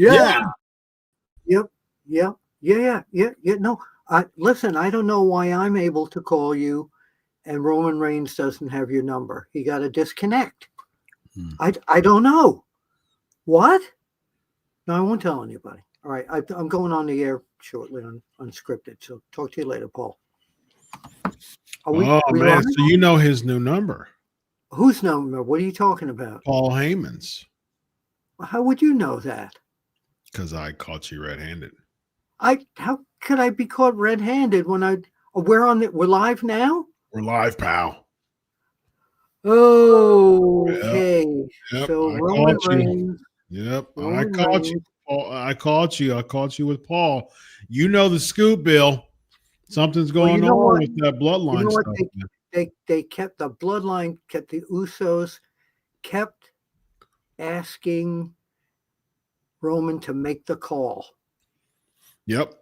Yeah. Yeah. No, listen, I don't know why I'm able to call you and Roman Reigns doesn't have your number. He got to disconnect. I don't know. What? No, I won't tell anybody. All right. I'm going on the air shortly on UnSkripted. So talk to you later, Paul. Are we man. Live? So you know his new number. Whose number? What are you talking about? Paul Heyman's. How would you know that? Because I caught you red-handed. How could I be caught red-handed when we're live now? We're live, pal. Okay. Yep. So Roman Reigns. Yep. I caught you. I caught you with Paul. You know the scoop, Bill. Something's going on with that bloodline. You know what? They kept the bloodline, kept the Usos, kept asking Roman to make the call. Yep.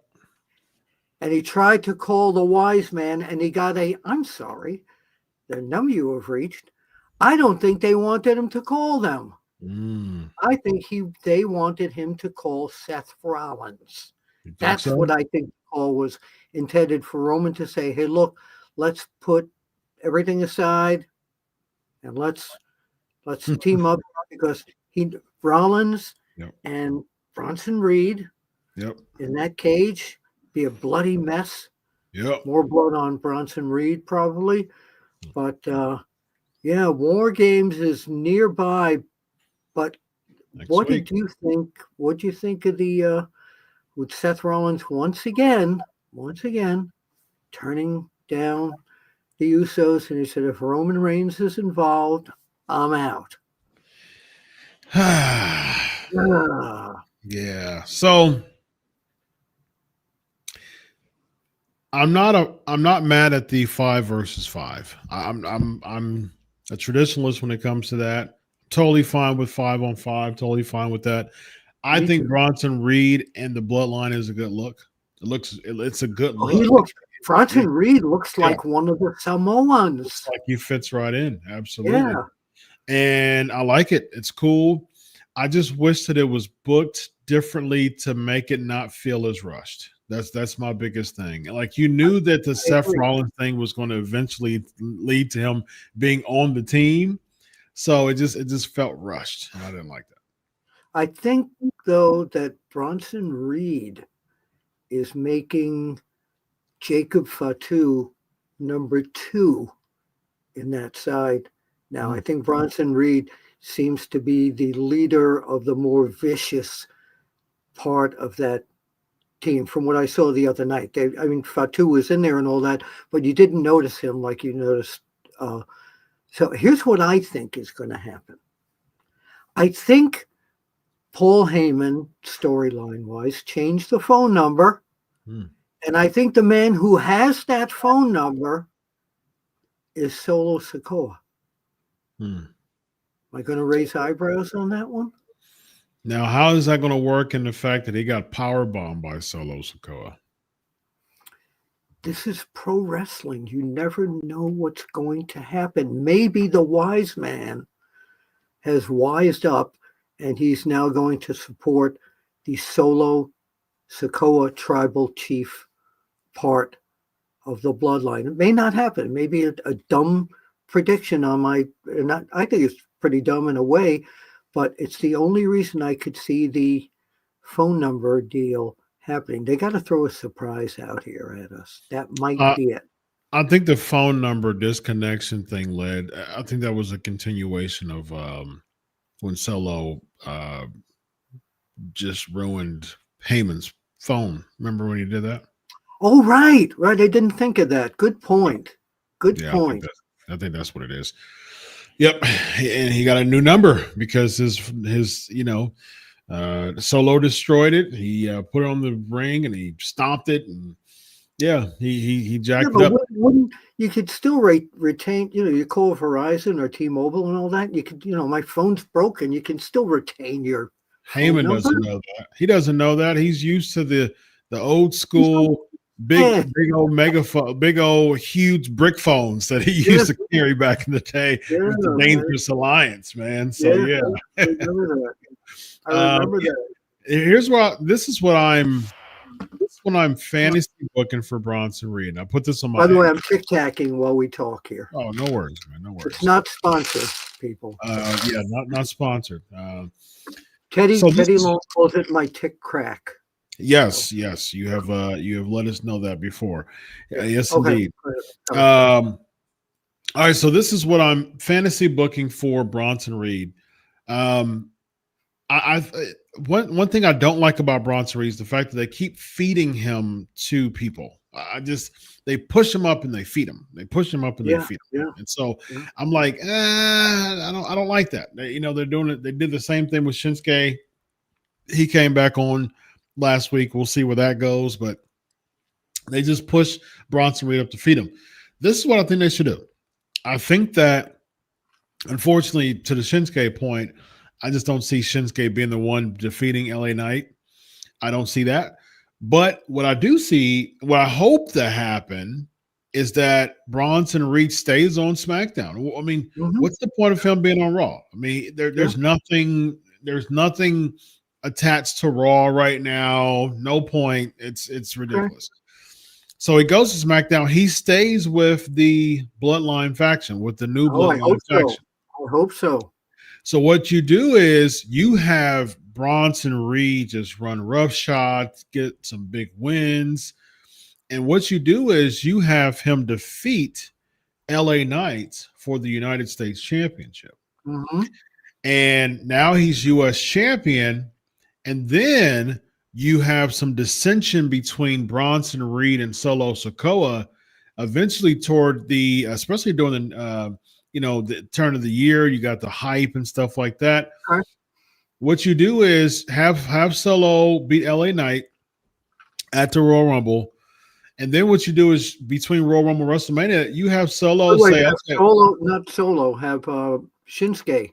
And he tried to call the wise man and he got I'm sorry, the number you have reached. I don't think they wanted him to call them. I think they wanted him to call Seth Rollins. That's what I think the call was intended for Roman to say, hey, look, let's put everything aside and let's team up because Rollins and Bronson Reed in that cage be a bloody mess. More blood on Bronson Reed probably. But War Games is nearby. But what did you think? What do you think of the with Seth Rollins once again turning down the Usos, and he said, if Roman Reigns is involved, I'm out. Yeah. So I'm not mad at the 5 versus 5. I'm a traditionalist when it comes to that. Totally fine with 5-on-5. Totally fine with that. I think Bronson Reed and the Bloodline is a good look. It's a good look. Bronson Reed looks like one of the Samoans. Looks like he fits right in. Absolutely. Yeah. And I like it. It's cool. I just wish that it was booked differently to make it not feel as rushed. That's my biggest thing. Like, you knew that the Seth Rollins thing was going to eventually lead to him being on the team. So it just felt rushed. And I didn't like that. I think, though, that Bronson Reed is making Jacob Fatu number 2 in that side. Now, I think Bronson Reed seems to be the leader of the more vicious part of that team from what I saw the other night. Fatu was in there and all that, but you didn't notice him like you noticed. So here's what I think is going to happen. I think Paul Heyman, storyline-wise, changed the phone number. And I think the man who has that phone number is Solo Sikoa. Am I going to raise eyebrows on that one? Now, how is that going to work in the fact that he got powerbombed by Solo Sikoa? This is pro wrestling. You never know what's going to happen. Maybe the wise man has wised up and he's now going to support the Solo Sikoa tribal chief part of the bloodline. It may not happen. Maybe a dumb prediction on I think it's pretty dumb in a way, but it's the only reason I could see the phone number deal happening. They got to throw a surprise out here at us. That might be it. I think the phone number disconnection thing I think that was a continuation of when Solo just ruined Heyman's phone. Remember when he did that? Oh, right. I didn't think of that. Good point. Good point. I think that's what it is. Yep. And he got a new number because his Solo destroyed it. He put it on the ring and he stomped it, and he jacked it up. Wouldn't you could still retain, you call Verizon or T-Mobile and all that. You could, my phone's broken. You can still retain your Heyman doesn't know that. He doesn't know that. He's used to the old school big old megaphone, big old huge brick phones that he used to carry back in the day with the Dangerous Alliance, man. So I remember that. This is what I'm fantasy booking for Bronson Reed. I put this on my. By the way, I'm tic-tacking while we talk here. Oh, no worries, man. No worries. It's not sponsored, people. Not sponsored. Teddy Long calls it my tick crack. Yes, you have let us know that before. Yes, indeed. All right, so this is what I'm fantasy booking for Bronson Reed. One thing I don't like about Bronson Reed is the fact that they keep feeding him to people. They push him up and they feed him. They push him up and they feed him. And so I'm like, I don't like that. They're doing it. They did the same thing with Shinsuke. He came back on last week. We'll see where that goes, but they just push Bronson Reed up to feed him. This is what I think they should do. I think that, unfortunately, to the Shinsuke point, I just don't see Shinsuke being the one defeating LA Knight. I don't see that. But what I do see, what I hope to happen, is that Bronson Reed stays on SmackDown. I mean, what's the point of him being on Raw? I mean, there's nothing attached to Raw right now. No point. It's ridiculous. So he goes to SmackDown. He stays with the Bloodline faction, with the new Bloodline faction. I hope so. So what you do is you have Bronson Reed just run roughshod, get some big wins. And what you do is you have him defeat LA Knight for the United States Championship. And now he's U.S. champion. And then you have some dissension between Bronson Reed and Solo Sikoa eventually toward especially during the turn of the year. You got the hype and stuff like that. What you do is have Solo beat LA Knight at the Royal Rumble. And then what you do is between Royal Rumble and WrestleMania, you have Solo say, not Solo, have Shinsuke.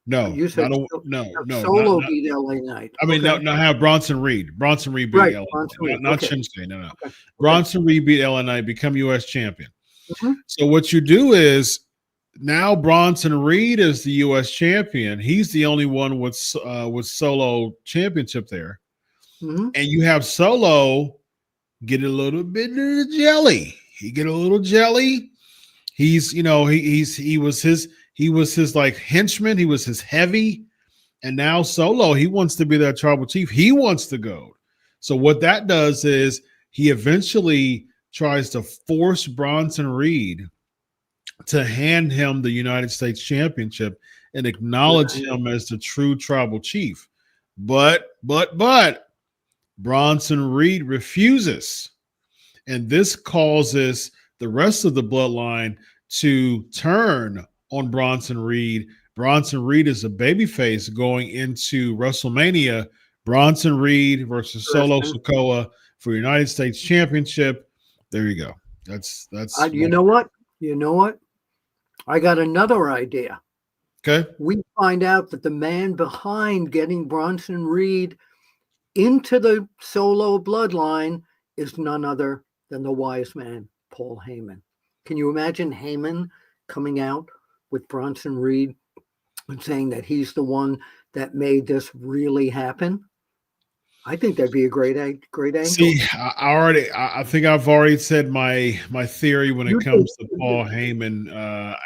No, you said no. Solo beat LA Knight. I mean, no, have Bronson Reed. Bronson Reed beat LA Knight, not Shinsuke. No. Okay. Bronson Reed beat LA Knight, become U.S. champion. So what you do is now Bronson Reed is the U.S. champion. He's the only one with Solo championship there. And you have Solo get a little bit of the jelly. He get a little jelly. He was his like henchman. He was his heavy. And now Solo, he wants to be that tribal chief. He wants to go. So what that does is he eventually tries to force Bronson Reed to hand him the United States Championship and acknowledge him as the true tribal chief. But Bronson Reed refuses. And this causes the rest of the bloodline to turn on Bronson Reed. Bronson Reed is a babyface going into WrestleMania. Bronson Reed versus Solo Sikoa for United States Championship. There you go. That's you know what? You know what? I got another idea. Okay. We find out that the man behind getting Bronson Reed into the Solo bloodline is none other than the wise man, Paul Heyman. Can you imagine Heyman coming out with Bronson Reed and saying that he's the one that made this really happen? I think that'd be a great angle. See, I think I've already said my theory when it comes to Paul Heyman,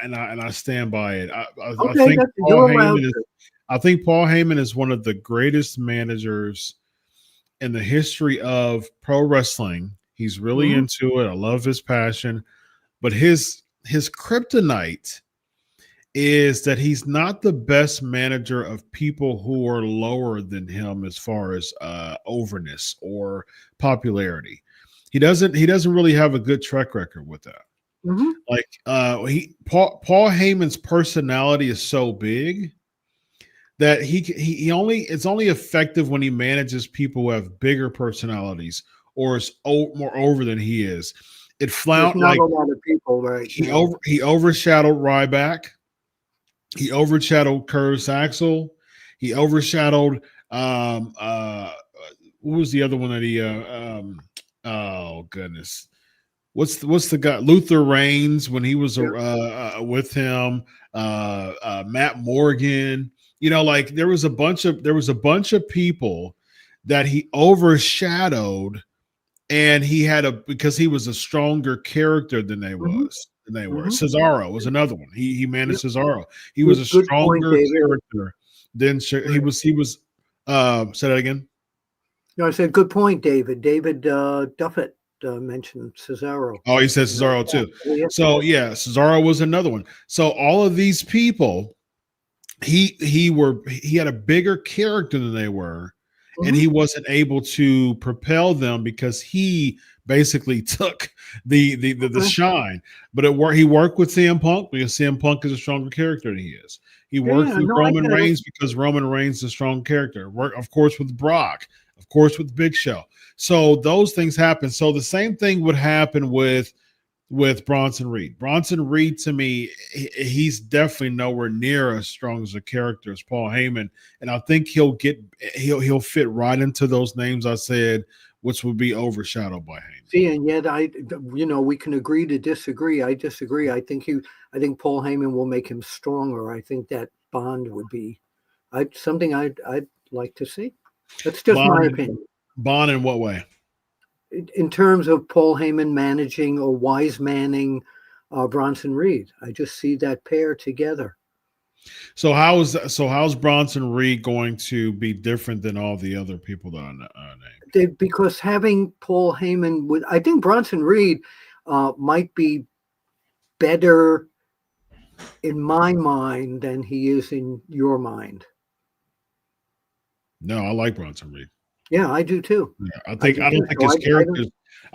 and I stand by it. I think Paul Heyman is one of the greatest managers in the history of pro wrestling. He's really into it. I love his passion, but his kryptonite is that he's not the best manager of people who are lower than him as far as overness or popularity. He doesn't really have a good track record with that. Like Paul Heyman's personality is so big that it's only effective when he manages people who have bigger personalities or is more over than he is. It flouted like a lot of people, right? He overshadowed Ryback. He overshadowed Curtis Axel. He overshadowed what was the other one that he oh goodness. What's the guy? Luther Reigns when he was with him, Matt Morgan. You know, like there was a bunch of people that he overshadowed, and he had because he was a stronger character than they was. They were. Cesaro was another one. He managed Cesaro. He was a stronger character than he was. Say that again. No, I said good point, David. David Duffett mentioned Cesaro. Oh, he said Cesaro too. So yeah, Cesaro was another one. So all of these people, he had a bigger character than they were, and he wasn't able to propel them because he basically took the shine. But he worked with CM Punk because CM Punk is a stronger character than he is. He worked with Roman Reigns because Roman Reigns is a strong character. Worked, of course, with Brock, of course, with Big Show. So those things happen. So the same thing would happen with Bronson Reed. Bronson Reed, to me, he's definitely nowhere near as strong as a character as Paul Heyman, and I think he'll fit right into those names I said, which would be overshadowed by Heyman. See, and yet we can agree to disagree. I disagree. I think Paul Heyman will make him stronger. I think that bond would be something I'd like to see. That's just my opinion. Bond in what way? In terms of Paul Heyman managing or wise manning Bronson Reed, I just see that pair together. So how's Bronson Reed going to be different than all the other people that I named? Because having Paul Heyman I think Bronson Reed might be better in my mind than he is in your mind. No, I like Bronson Reed. Yeah, I do too. Yeah, I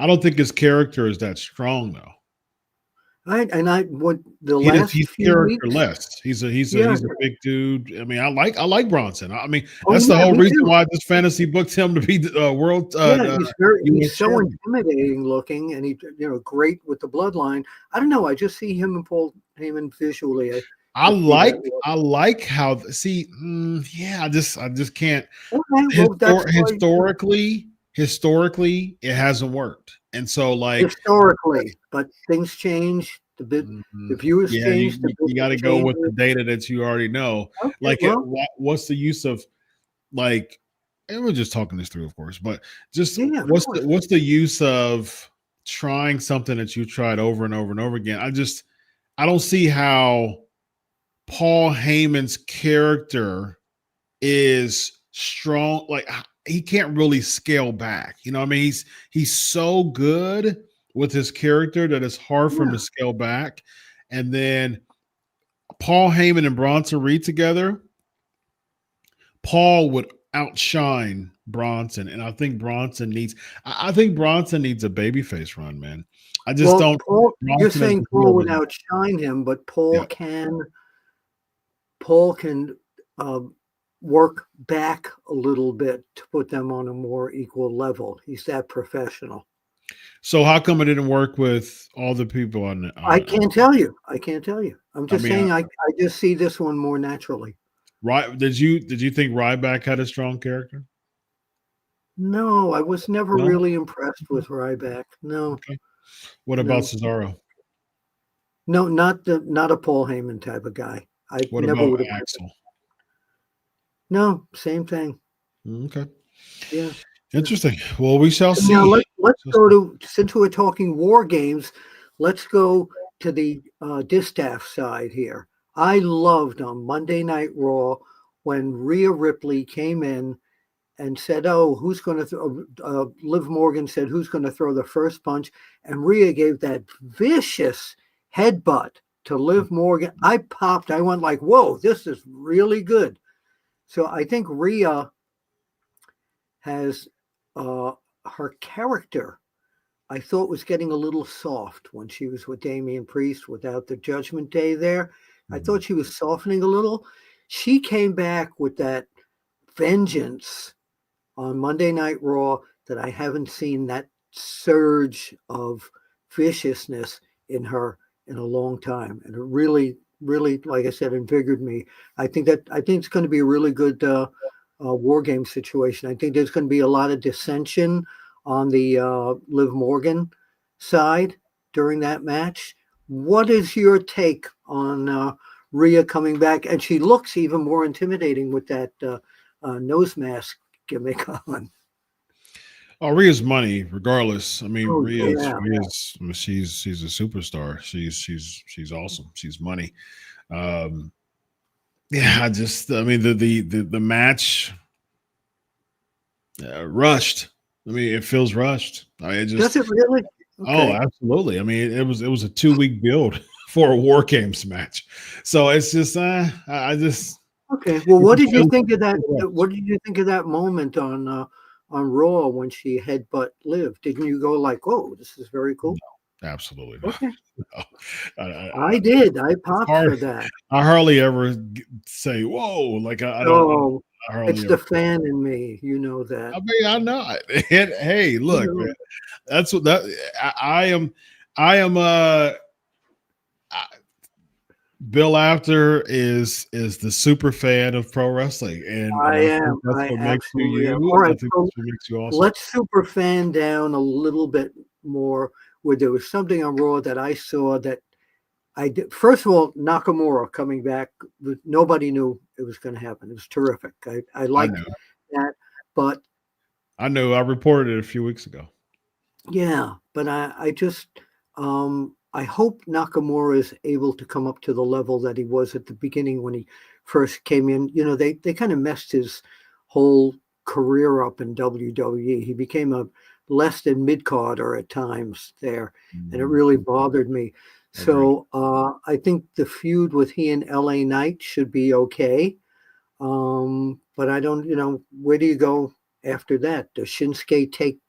don't think his character is that strong though. He's characterless. He's a big dude. I mean, I like Bronson. I mean, that's the whole reason why this fantasy booked him to be the world. He's so intimidating looking, and he great with the bloodline. I don't know. I just see him and Paul Heyman visually. I like how I just can't. Okay, historically, it hasn't worked. And so, like historically, but things change. The viewers change. You got to go with the data that you already know. Okay, what's the use of like? And we're just talking this through, of course. But just what's the use of trying something that you tried over and over and over again? I don't see how Paul Heyman's character is strong. Like he can't really scale back. You know what I mean? He's so good with his character that it's hard for him to scale back. and then Paul Heyman and Bronson Reed together, Paul would outshine Bronson, and I think Bronson needs a babyface run, man. I just don't. Paul, you're Bronson saying Paul would outshine him, but Paul can work back a little bit to put them on a more equal level. He's that professional. So how come it didn't work with all the people on? I can't tell you. I'm just saying I just see this one more naturally. Right? Did you think Ryback had a strong character? No, I was never really impressed with Ryback. No. Okay. What about Cesaro? No, not a Paul Heyman type of guy. What about Axel? No, same thing. Okay. Yeah. Interesting. Well, we shall see. Now let's go to, since we're talking war games, let's go to the distaff side here. I loved on Monday Night Raw when Rhea Ripley came in and said, "Oh, who's going to?" Liv Morgan said, "Who's going to throw the first punch?" And Rhea gave that vicious headbutt to Liv Morgan. I popped. I went like, "Whoa, this is really good." So I think Rhea has her character, I thought, was getting a little soft when she was with Damian Priest without the Judgment Day there. Mm-hmm. I thought she was softening a little. She came back with that vengeance on Monday Night Raw that I haven't seen that surge of viciousness in her in a long time. And it really, really, like I said, invigorated me. I think it's going to be a really good war game situation. I think there's going to be a lot of dissension on the Liv Morgan side during that match. What is your take on Rhea coming back? And she looks even more intimidating with that nose mask gimmick on. Oh, Rhea's money, regardless. I mean, Rhea's she's a superstar. She's awesome. She's money. Yeah, the match rushed. I mean, it feels rushed. Does it really? Okay. Oh, absolutely. I mean, it was a 2-week build for a War Games match. So it's just, okay. Well, what did you think of that? What did you think of that moment on Raw when she headbutt Liv? Didn't you go like, "Whoa, this is very cool"? No, absolutely. Okay. No. I did. I popped for that. I hardly ever say "whoa." Like I don't. It's the fan in me. You know that. I mean, I know it. Hey, look, man. That's what that I am. Bill Apter is the super fan of pro wrestling, and I am. That's what makes you. All right, so that's what makes you awesome. Let's super fan down a little bit more. Where there was something on Raw that I saw that I did. First of all, Nakamura coming back. Nobody knew it was going to happen. It was terrific. I liked that, but I knew. I reported it a few weeks ago. Yeah, but I just I hope Nakamura is able to come up to the level that he was at the beginning when he first came in. You know, they kind of messed his whole career up in WWE. He became a less than mid-carder at times there, and it really bothered me. So I think the feud with he and LA Knight should be okay. But I don't, where do you go after that? Does Shinsuke take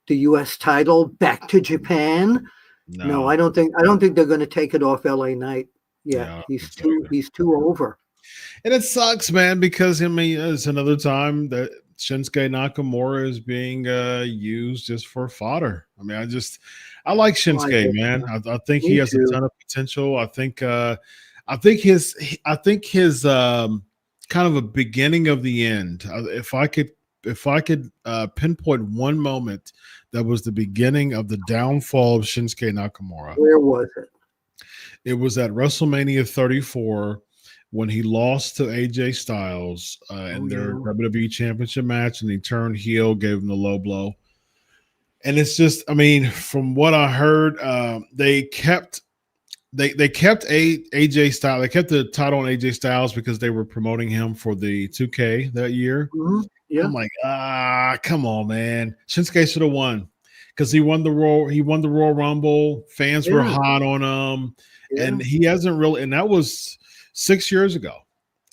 the U.S. title back to Japan? No, I don't think they're going to take it off LA Knight. Yeah, he's too over. And it sucks, man, because I mean, it's another time that Shinsuke Nakamura is being used just for fodder. I mean, I like Shinsuke, man. I think he has a ton of potential. I think his kind of a beginning of the end. If I could pinpoint one moment that was the beginning of the downfall of Shinsuke Nakamura. Where was it? It was at WrestleMania 34 when he lost to AJ Styles in their WWE Championship match, and he turned heel, gave him the low blow. And it's just, I mean, from what I heard, they kept AJ Styles. They kept the title on AJ Styles because they were promoting him for the 2K that year. Mm-hmm. Yeah. I'm like, come on, man. Shinsuke should have won because he won the Royal Rumble. Fans were hot on him, and he hasn't really. And that was 6 years ago.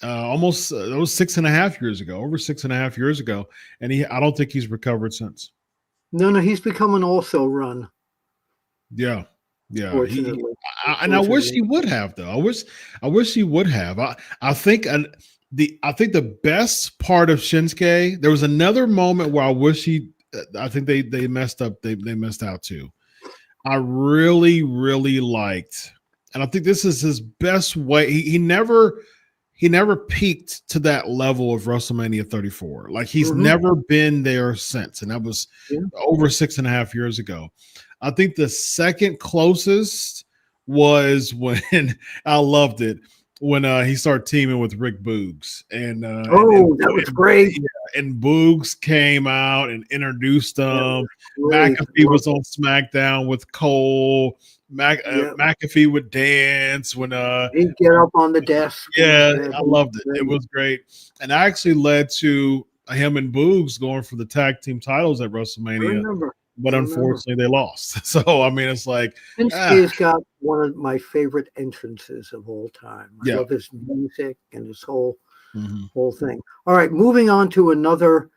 Almost that was 6.5 years ago, over 6.5 years ago, and I don't think he's recovered since. No, he's become an also run. Yeah. And I wish he would have, though. I wish he would have. I think the best part of Shinsuke, there was another moment where I think they messed up. They messed out too. I really, really liked, and I think this is his best way. He never peaked to that level of WrestleMania 34. Like he's never been there since, and that was over 6.5 years ago. I think the second closest was when I loved it when he started teaming with Rick Boogs, and that was great. And Boogs came out and introduced them. McAfee was on SmackDown with Cole. McAfee would dance when he'd get up on the desk. Yeah, I loved it. It was great, and I actually led to him and Boogs going for the tag team titles at WrestleMania. But unfortunately, they lost. So I mean, it's like Shinsuke's got one of my favorite entrances of all time. I love his music and his whole thing. All right, moving on to another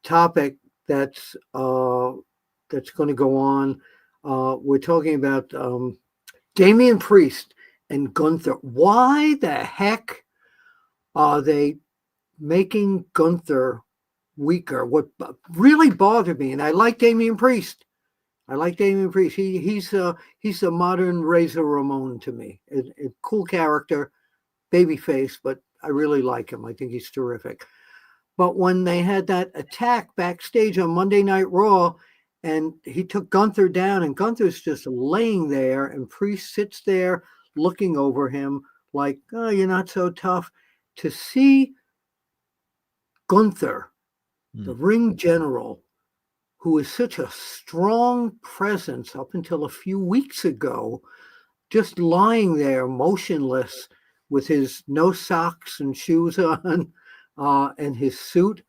topic that's going to go on. We're talking about Damian Priest and Gunther. Why the heck are they making Gunther weaker? What really bothered me, and I like Damian Priest. He's a modern Razor Ramon to me. A cool character, babyface, but I really like him. I think he's terrific. But when they had that attack backstage on Monday Night Raw, and he took Gunther down, and Gunther's just laying there, and Priest sits there looking over him like, "Oh, you're not so tough." To see Gunther, the ring general, who is such a strong presence up until a few weeks ago, just lying there motionless with his no socks and shoes on and his suit,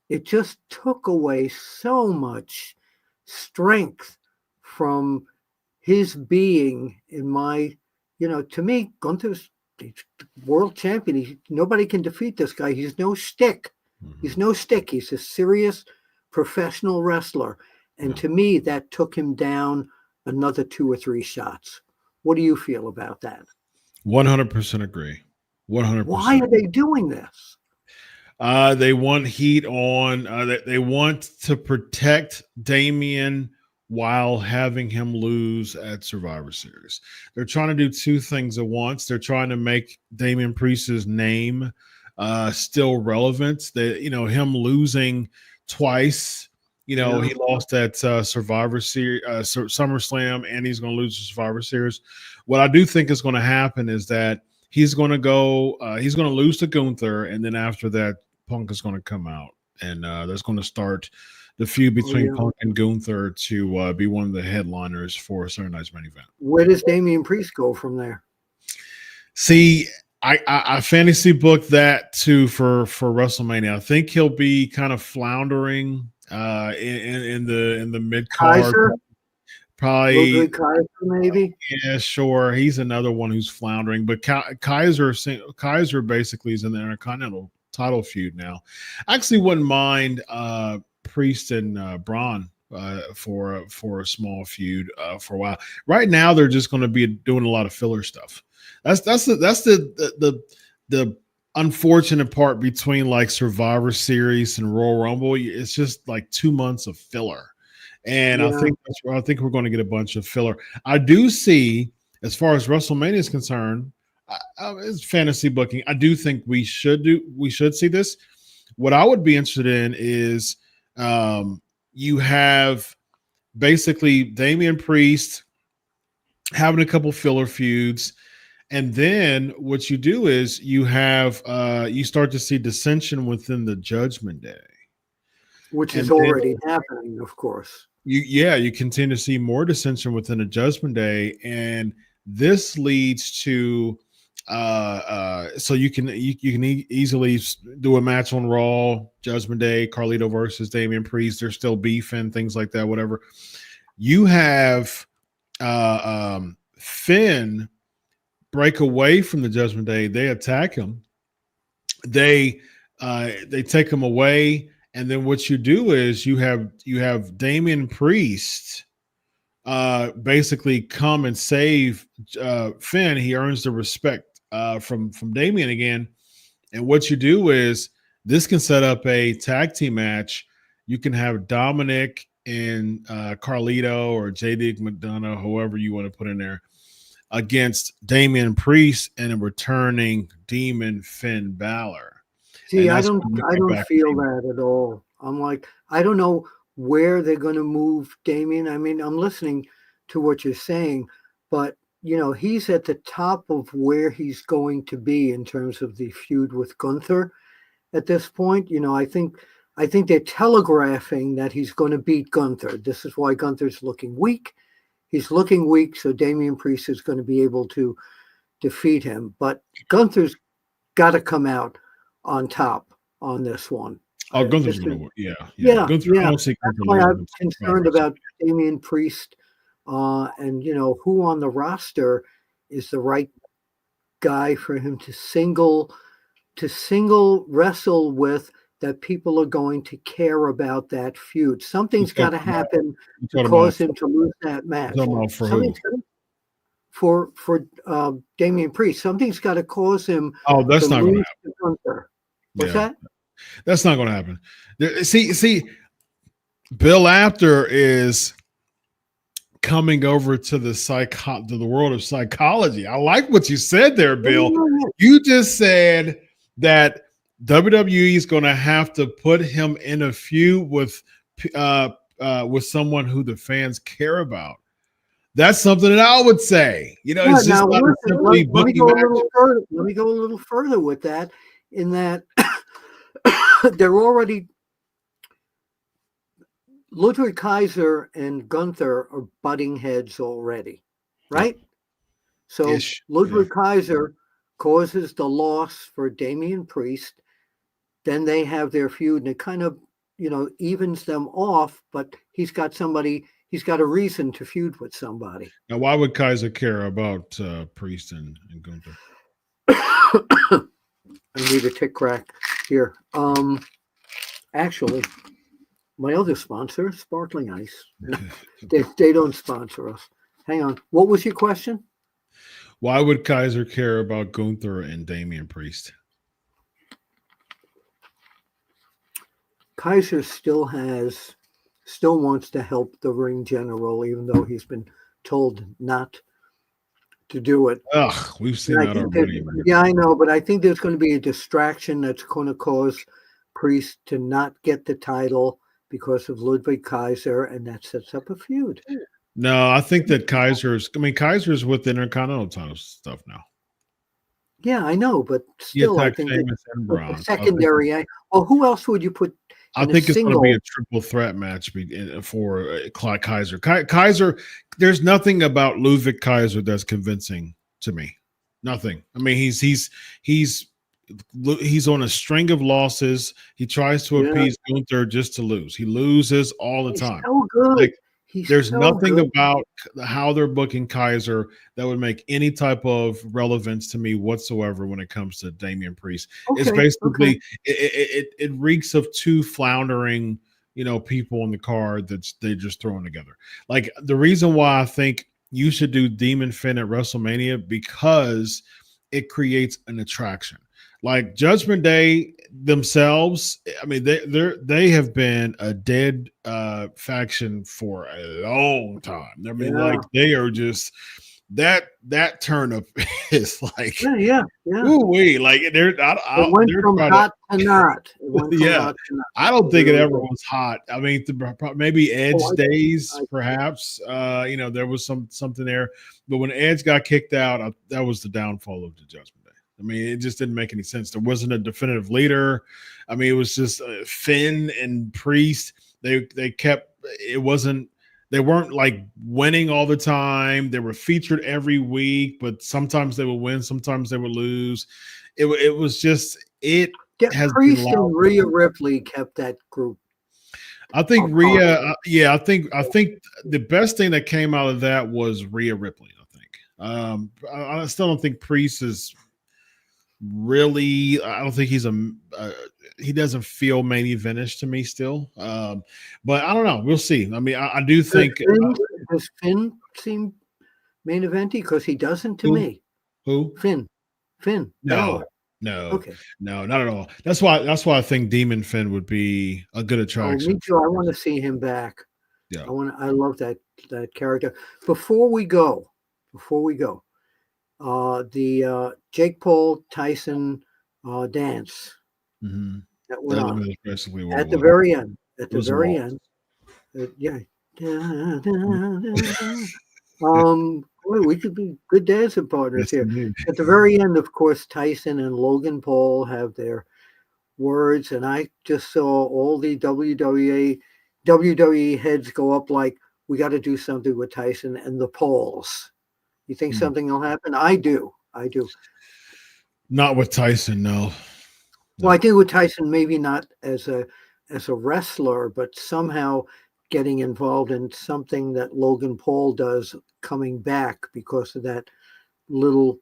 it just took away so much strength from his being in my, to me, Gunther's world champion. Nobody can defeat this guy. He's no shtick. He's no stick. He's a serious professional wrestler. And to me, that took him down another 2 or 3 shots. What do you feel about that? 100% agree. 100%. Why are they doing this? They want heat on. They want to protect Damian while having him lose at Survivor Series. They're trying to do 2 things at once. They're trying to make Damian Priest's name still relevant. Him losing twice. He lost at Survivor Series, SummerSlam, and he's going to lose the Survivor Series. What I do think is going to happen is that he's going to lose to Gunther, and then after that, Punk is going to come out, and that's going to start the feud between Punk and Gunther to be one of the headliners for Saturday Night's Main Event. Where does Damian Priest go from there? See, I fantasy booked that too for WrestleMania. I think he'll be kind of floundering in the mid card. Probably Kaiser, maybe. Yeah, sure. He's another one who's floundering, but Kaiser basically is in the Intercontinental title feud now. I actually wouldn't mind Priest and Braun for a small feud for a while. Right now, they're just going to be doing a lot of filler stuff. That's the unfortunate part between like Survivor Series and Royal Rumble. It's just like 2 months of filler, and I think we're going to get a bunch of filler. I do see, as far as WrestleMania is concerned, it's fantasy booking. I do think we should see this. What I would be interested in is you have basically Damian Priest having a couple filler feuds. And then what you do is you have you start to see dissension within the Judgment Day, which is already happening, of course. You continue to see more dissension within the Judgment Day, and this leads to so you can easily do a match on Raw, Judgment Day, Carlito versus Damian Priest. They're still beefing, things like that, whatever. You have Finn break away from the Judgment Day. They attack him. They take him away, and then what you do is you have Damian Priest basically come and save Finn. He earns the respect from Damian again. And what you do is this can set up a tag team match. You can have Dominic and Carlito or JD McDonough, whoever you want to put in there, against Damian Priest and a returning Demon Finn Balor. See, I don't feel that at all. I'm like, I don't know where they're going to move Damian. I mean, I'm listening to what you're saying, but he's at the top of where he's going to be in terms of the feud with Gunther at this point. I think they're telegraphing that he's going to beat Gunther. This is why Gunther's looking weak. He's looking weak, so Damian Priest is going to be able to defeat him. But Gunther's got to come out on top on this one. Oh, Gunther's going to win. Yeah. Gunther, that's why I'm concerned about Damian Priest and, who on the roster is the right guy for him to single wrestle with, that people are going to care about that feud. Something's got to happen to cause him to lose that match. For Damian Priest, something's got to cause him. Oh, that's not going to happen. What's that? That's not going to happen. See, Bill Apter is coming over to the world of psychology. I like what you said there, Bill. You just said that WWE is going to have to put him in a feud with someone who the fans care about. That's something that I would say. It's just not simply booking matches. Let me go a little further with that. In that they're already Ludwig Kaiser and Gunther are butting heads already, right? So Ludwig Kaiser causes the loss for Damian Priest. Then they have their feud, and it kind of, evens them off. But he's got a reason to feud with somebody. Now, why would Kaiser care about Priest and Gunther? I need a tick crack here. Actually, my other sponsor, Sparkling Ice. they don't sponsor us. Hang on. What was your question? Why would Kaiser care about Gunther and Damian Priest? Kaiser still wants to help the ring general, even though he's been told not to do it. Ugh, we've seen that already. Yeah, I know, but I think there's going to be a distraction that's going to cause Priest to not get the title because of Ludwig Kaiser, and that sets up a feud. No, I think that Kaiser's with the Intercontinental title stuff now. Yeah, I know, but still, I think the secondary. Who else would you put? I think it's going to be a triple threat match for Kaiser. Kaiser, there's nothing about Ludwig Kaiser that's convincing to me. Nothing. I mean, he's on a string of losses. He tries to appease Gunther just to lose. He loses all the time. So good. There's nothing about how they're booking Kaiser that would make any type of relevance to me whatsoever when it comes to Damian Priest. It's basically it reeks of two floundering, people on the card that they just throwing together. Like, the reason why I think you should do Demon Finn at WrestleMania, because it creates an attraction. Like Judgment Day themselves, I mean, they have been a dead faction for a long time. I mean, like, they are just that turnip is like, ooh-wee, like they're went from hot to not. I don't think it ever was hot. I mean, maybe Edge days, perhaps. There was something there, but when Edge got kicked out, that was the downfall of the Judgment Day. I mean, it just didn't make any sense. There wasn't a definitive leader. I mean, it was just Finn and Priest. They weren't like winning all the time. They were featured every week, but sometimes they would win, sometimes they would lose. It was just, Priest and Rhea Ripley kept that group. I think Rhea. I think the best thing that came out of that was Rhea Ripley. I think. I still don't think Priest is really. I don't think he's he doesn't feel main eventish to me still. But I don't know. We'll see. I mean, I do think. Does Finn seem main eventy? Because he doesn't to me. Who? Finn. No. Okay. No, not at all. That's why I think Demon Finn would be a good attraction. Oh, me too. I want to see him back. Yeah. I love that character. Before we go, the Jake Paul Tyson dance that went on at the very end. At the very end. Yeah. Boy, we could be good dancing partners here. At the very end, of course, Tyson and Logan Paul have their words, and I just saw all the WWE heads go up like, we got to do something with Tyson and the Pauls. You think something will happen? I do. Not with Tyson, no. Well, I think with Tyson, maybe not as a wrestler, but somehow getting involved in something that Logan Paul does, coming back because of that little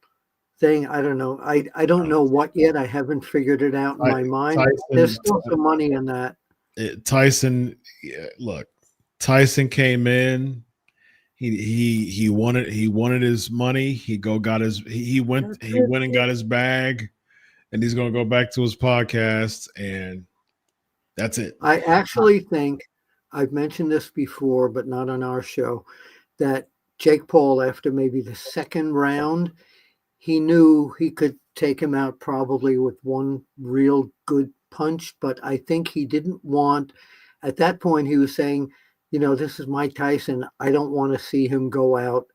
thing. I don't know. I don't know what yet. I haven't figured it out in my mind. There's still some money in that. Tyson came in. He wanted his money. He went and got his bag, and he's going to go back to his podcast, and that's it. I actually think, I've mentioned this before, but not on our show, that Jake Paul, after maybe the second round, he knew he could take him out probably with one real good punch, but I think he didn't want, at that point, he was saying, this is Mike Tyson. I don't want to see him go out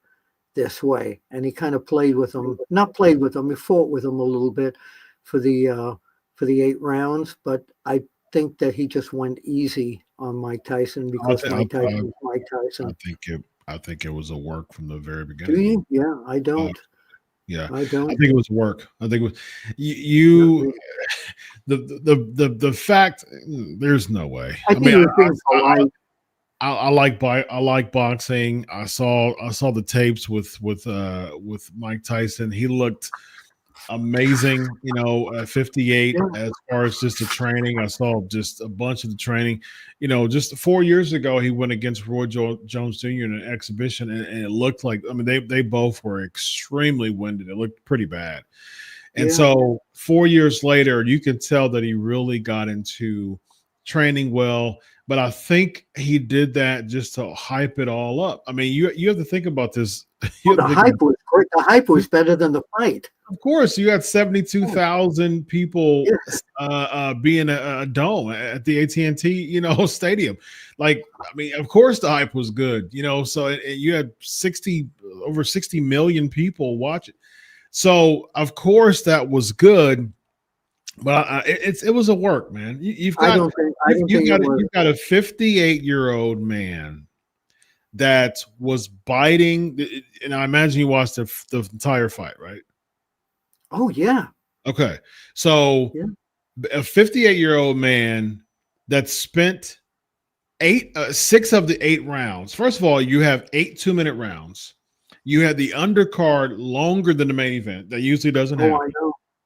this way. And he kind of played with him, he fought with him a little bit for the 8 rounds, but I think that he just went easy on Mike Tyson because Mike Tyson is Mike Tyson. I think it was a work from the very beginning. Do you? Yeah, I don't. I don't. I think it was work. I think it was you. The fact. There's no way. I like boxing. I saw the tapes with Mike Tyson. He looked amazing, at 58. As far as just the training, I saw just a bunch of the training. Just 4 years ago, he went against Roy Jones Jr. in an exhibition, and it looked like, they both were extremely winded. It looked pretty bad. And so 4 years later, you can tell that he really got into training well. But I think he did that just to hype it all up. I mean, you have to think about this. The hype was great. The hype was better than the fight. Of course, you had 72,000 people being a dome at the AT&T, stadium. Of course the hype was good, So you had over 60 million people watching. So of course that was good. But it was a work, man. You've got a 58-year-old man that was biting, and I imagine you watched the entire fight, right? Oh yeah. Okay, so a 58-year-old man that spent 6 of the 8 rounds. First of all, you have 8 2-minute rounds. You had the undercard longer than the main event. That usually doesn't happen.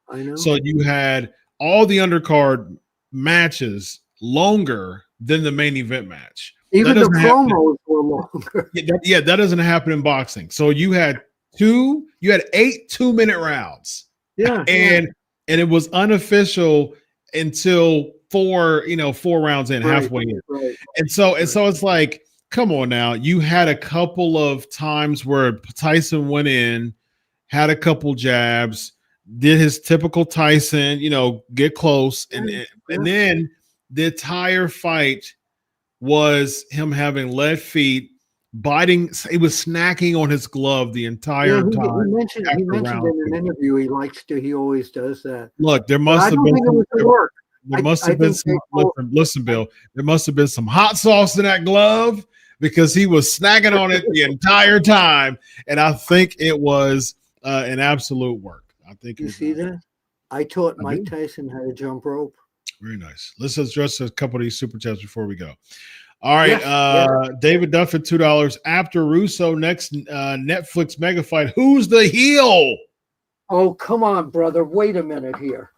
I know. So you had all the undercard matches longer than the main event match. Even the promos were longer. That doesn't happen in boxing. So you had 8 2-minute rounds. And it was unofficial until 4 rounds in, halfway in. Right. And so it's like, come on now. You had a couple of times where Tyson went in, had a couple jabs, did his typical Tyson, get close. And then the entire fight was him having lead feet, biting. He was snacking on his glove the entire time. He mentioned in an interview he always does that. Look, there must have been some listen, Bill, there must have been some hot sauce in that glove because he was snacking on it the entire time. And I think it was an absolute work. I think you see that? I taught Mike Tyson how to jump rope. Very nice. Let's address a couple of these super chats before we go. All right. Yes. David Duff at $2. After Russo next Netflix mega fight, who's the heel? Oh, come on, brother. Wait a minute here.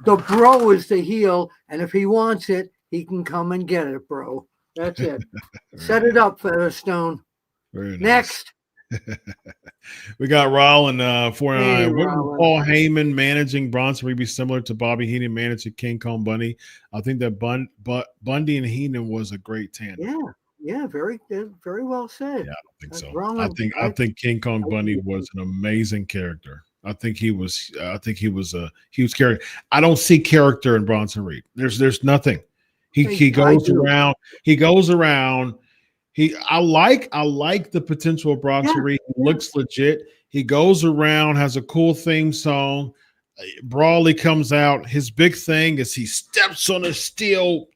The bro is the heel, and if he wants it, he can come and get it, bro. That's it. Set it up, Featherstone. Very nice. Next. We got Rollin 49. Hey, Wouldn't Rollin. Paul Heyman managing Bronson Reed be similar to Bobby Heenan managing King Kong Bundy? I think that Bundy and Heenan was a great tandem. Yeah, very well said. Yeah, I think so. Rollin, I think King Kong Bundy was an amazing character. I think he was a huge character. I don't see character in Bronson Reed. There's nothing. He goes around. He goes around. I like the potential of Bronson Reed. He looks legit. He goes around, has a cool theme song. Brawley comes out. His big thing is he steps on a steel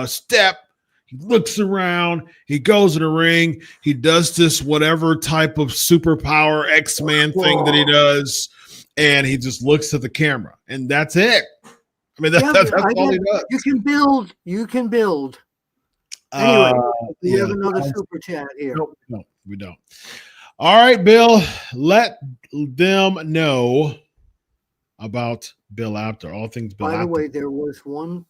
step. He looks around. He goes in the ring. He does this whatever type of superpower X-Man thing that he does, and he just looks at the camera, and that's it. I mean, that's all he does. You can build. Anyway, we have another super chat here. No, we don't. All right, Bill, let them know about Bill Apter. All things Bill Apter. By the way, there was one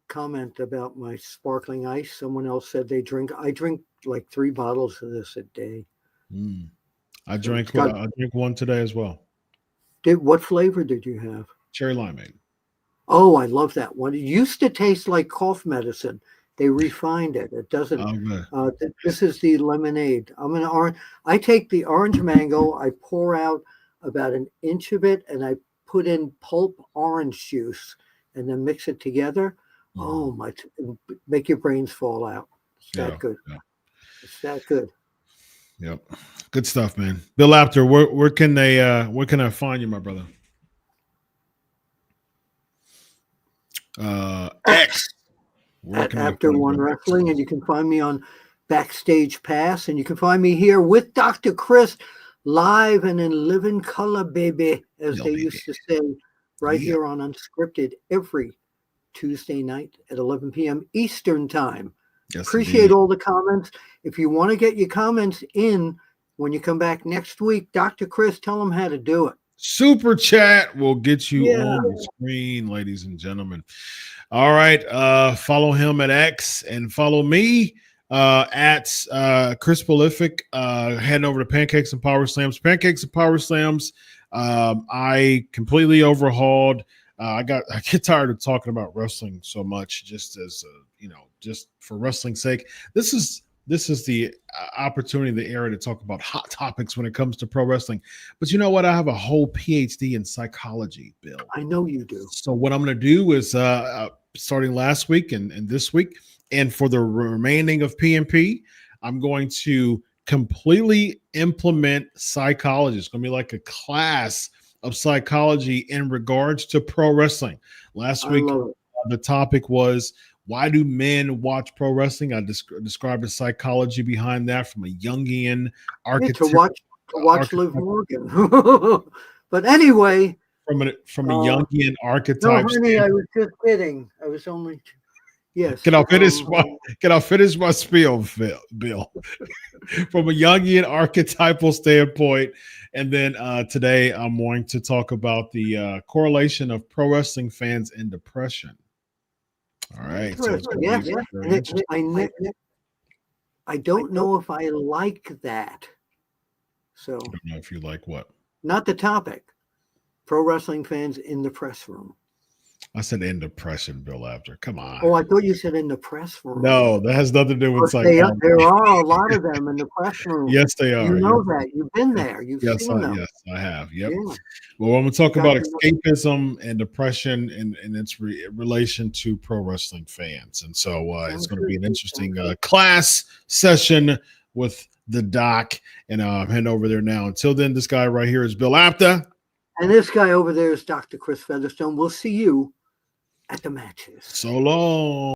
comment about my sparkling ice. Someone else said I drink like 3 bottles of this a day. I drank one today as well. What flavor did you have? Cherry limeade. Oh, I love that one. It used to taste like cough medicine. They refined it. It doesn't. This is the lemonade. I take the orange mango. I pour out about an inch of it, and I put in pulp orange juice, and then mix it together. Oh my! Make your brains fall out. It's that good. Yeah. It's that good. Yep, good stuff, man. Bill Apter, where can I find you, my brother? X. At After One Wrestling, and you can find me on Backstage Pass, and you can find me here with Dr. Chris live and in living color, baby, as they used to say, here on Unscripted every Tuesday night at 11 p.m. Eastern Time. Yes, appreciate all the comments. If you want to get your comments in when you come back next week, Dr. Chris, tell them how to do it. Super chat will get you on the screen, ladies and gentlemen. All right. Follow him at X and follow me at Chris Prolific. Heading over to Pancakes and Power Slams. Pancakes and Power Slams. I completely overhauled. I get tired of talking about wrestling so much, just as just for wrestling's sake. This is the opportunity, the era to talk about hot topics when it comes to pro wrestling. But you know what? I have a whole PhD in psychology, Bill. I know you do. So what I'm going to do is starting last week and this week, and for the remaining of PMP, I'm going to completely implement psychology. It's going to be like a class of psychology in regards to pro wrestling. Last week, the topic was, why do men watch pro wrestling? I described the psychology behind that from a Jungian archetype. To watch Liv Morgan. But anyway. From a Jungian archetype. No, honey, I was just kidding. I was only... Yes. Can I finish my spiel, Bill? From a Jungian archetypal standpoint. And then today I'm going to talk about the correlation of pro wrestling fans and depression. All right. So I don't know if I like that. So I don't know if you like what? Not the topic. Pro wrestling fans in the press room. I said in depression, Bill Apter. Come on. Oh, I thought you said in the press room. No, that has nothing to do with psychology. There are a lot of them in the press room. Yes, they are. You know that. You've been there. You've seen them. Yes, I have. Yep. Yeah. Well, I'm going to talk about escapism and depression and its relation to pro wrestling fans. And so it's going to be an interesting class session with the doc. And I'm heading over there now. Until then, this guy right here is Bill Apter. And this guy over there is Dr. Chris Featherstone. We'll see you at the matches. So long.